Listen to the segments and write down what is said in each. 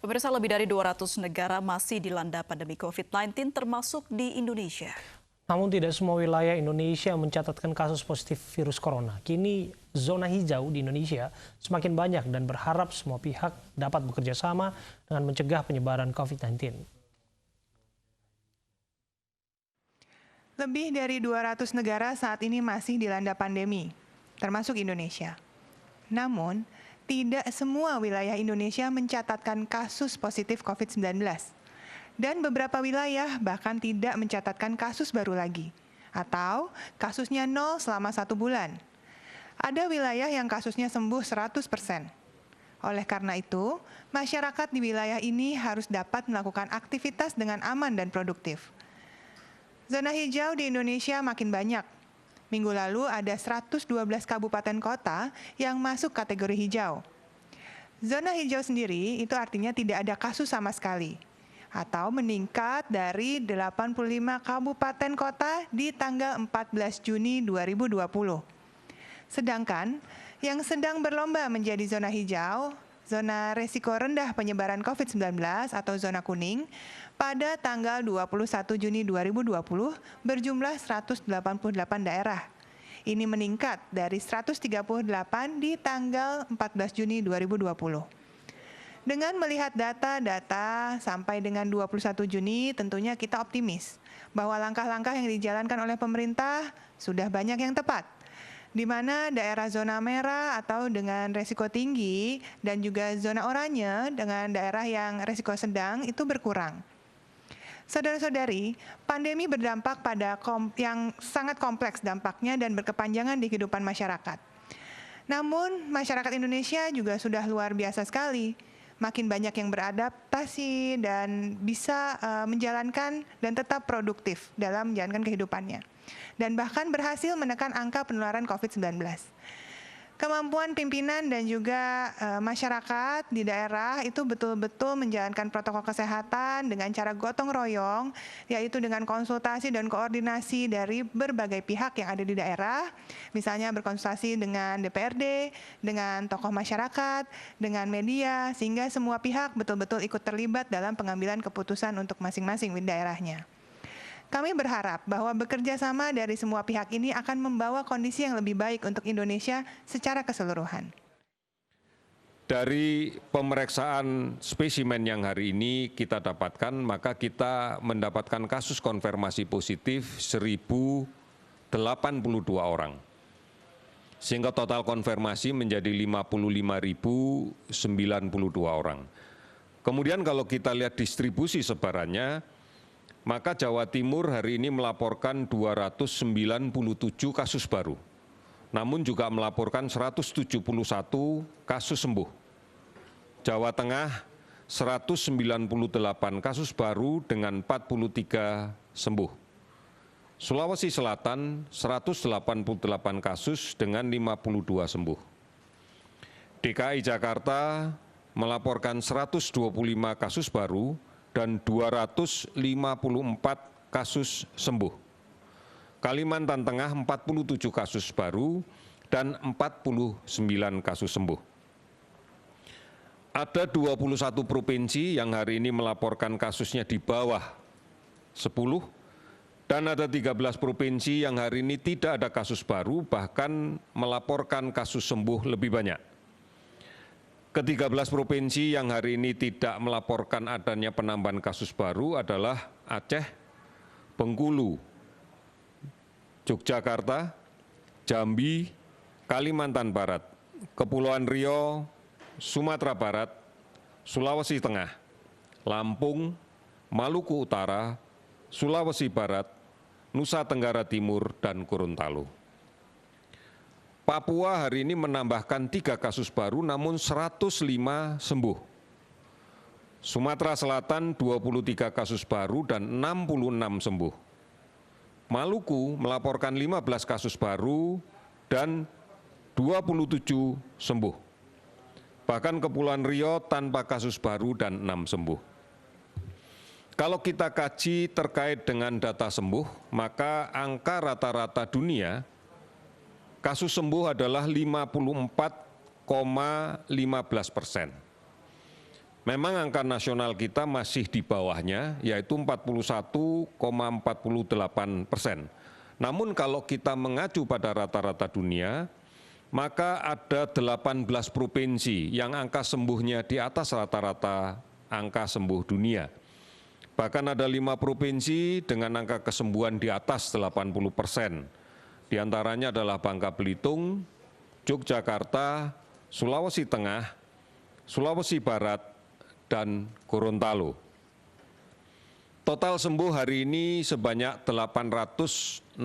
Pemirsa, lebih dari 200 negara masih dilanda pandemi COVID-19 termasuk di Indonesia. Namun tidak semua wilayah Indonesia mencatatkan kasus positif virus corona. Kini zona hijau di Indonesia semakin banyak dan berharap semua pihak dapat bekerja sama dengan mencegah penyebaran COVID-19. Lebih dari 200 negara saat ini masih dilanda pandemi, termasuk Indonesia. Namun, tidak semua wilayah Indonesia mencatatkan kasus positif COVID-19. Dan beberapa wilayah bahkan tidak mencatatkan kasus baru lagi, atau kasusnya 0 selama 1 bulan. Ada wilayah yang kasusnya sembuh 100%. Oleh karena itu, masyarakat di wilayah ini harus dapat melakukan aktivitas dengan aman dan produktif. Zona hijau di Indonesia makin banyak. Minggu lalu ada 112 kabupaten kota yang masuk kategori hijau. Zona hijau sendiri itu artinya tidak ada kasus sama sekali, atau meningkat dari 85 kabupaten kota di tanggal 14 Juni 2020. Sedangkan yang sedang berlomba menjadi zona hijau, zona resiko rendah penyebaran COVID-19 atau zona kuning, pada tanggal 21 Juni 2020 berjumlah 188 daerah. Ini meningkat dari 138 di tanggal 14 Juni 2020. Dengan melihat data-data sampai dengan 21 Juni, tentunya kita optimis bahwa langkah-langkah yang dijalankan oleh pemerintah sudah banyak yang tepat, di mana daerah zona merah atau dengan resiko tinggi dan juga zona oranye dengan daerah yang resiko sedang itu berkurang. Saudara-saudari, pandemi berdampak pada yang sangat kompleks dampaknya dan berkepanjangan di kehidupan masyarakat. Namun, masyarakat Indonesia juga sudah luar biasa sekali. Makin banyak yang beradaptasi dan bisa menjalankan dan tetap produktif dalam menjalankan kehidupannya. Dan bahkan berhasil menekan angka penularan COVID-19. Kemampuan pimpinan dan juga masyarakat di daerah itu betul-betul menjalankan protokol kesehatan dengan cara gotong royong, yaitu dengan konsultasi dan koordinasi dari berbagai pihak yang ada di daerah, misalnya berkonsultasi dengan DPRD, dengan tokoh masyarakat, dengan media, sehingga semua pihak betul-betul ikut terlibat dalam pengambilan keputusan untuk masing-masing di daerahnya. Kami berharap bahwa bekerja sama dari semua pihak ini akan membawa kondisi yang lebih baik untuk Indonesia secara keseluruhan. Dari pemeriksaan spesimen yang hari ini kita dapatkan, maka kita mendapatkan kasus konfirmasi positif 1.082 orang. Sehingga total konfirmasi menjadi 55.092 orang. Kemudian kalau kita lihat distribusi sebarannya, maka Jawa Timur hari ini melaporkan 297 kasus baru, namun juga melaporkan 171 kasus sembuh. Jawa Tengah 198 kasus baru dengan 43 sembuh. Sulawesi Selatan 188 kasus dengan 52 sembuh. DKI Jakarta melaporkan 125 kasus baru dan 254 kasus sembuh. Kalimantan Tengah 47 kasus baru dan 49 kasus sembuh. Ada 21 provinsi yang hari ini melaporkan kasusnya di bawah 10 dan ada 13 provinsi yang hari ini tidak ada kasus baru, bahkan melaporkan kasus sembuh lebih banyak. Ke-13 provinsi yang hari ini tidak melaporkan adanya penambahan kasus baru adalah Aceh, Bengkulu, Yogyakarta, Jambi, Kalimantan Barat, Kepulauan Riau, Sumatera Barat, Sulawesi Tengah, Lampung, Maluku Utara, Sulawesi Barat, Nusa Tenggara Timur, dan Gorontalo. Papua hari ini menambahkan 3 kasus baru namun 105 sembuh. Sumatera Selatan 23 kasus baru dan 66 sembuh. Maluku melaporkan 15 kasus baru dan 27 sembuh. Bahkan Kepulauan Riau tanpa kasus baru dan 6 sembuh. Kalau kita kaji terkait dengan data sembuh, maka angka rata-rata dunia kasus sembuh adalah 54,15%. Memang angka nasional kita masih di bawahnya, yaitu 41,48%. Namun kalau kita mengacu pada rata-rata dunia, maka ada 18 provinsi yang angka sembuhnya di atas rata-rata angka sembuh dunia. Bahkan ada 5 provinsi dengan angka kesembuhan di atas 80%. Di antaranya adalah Bangka Belitung, Yogyakarta, Sulawesi Tengah, Sulawesi Barat, dan Gorontalo. Total sembuh hari ini sebanyak 864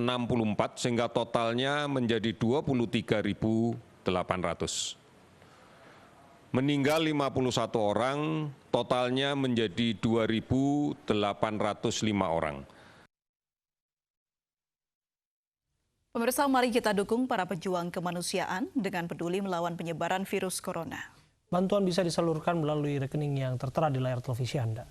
sehingga totalnya menjadi 23.800. Meninggal 51 orang, totalnya menjadi 2.805 orang. Pemirsa, mari kita dukung para pejuang kemanusiaan dengan peduli melawan penyebaran virus corona. Bantuan bisa disalurkan melalui rekening yang tertera di layar televisi Anda.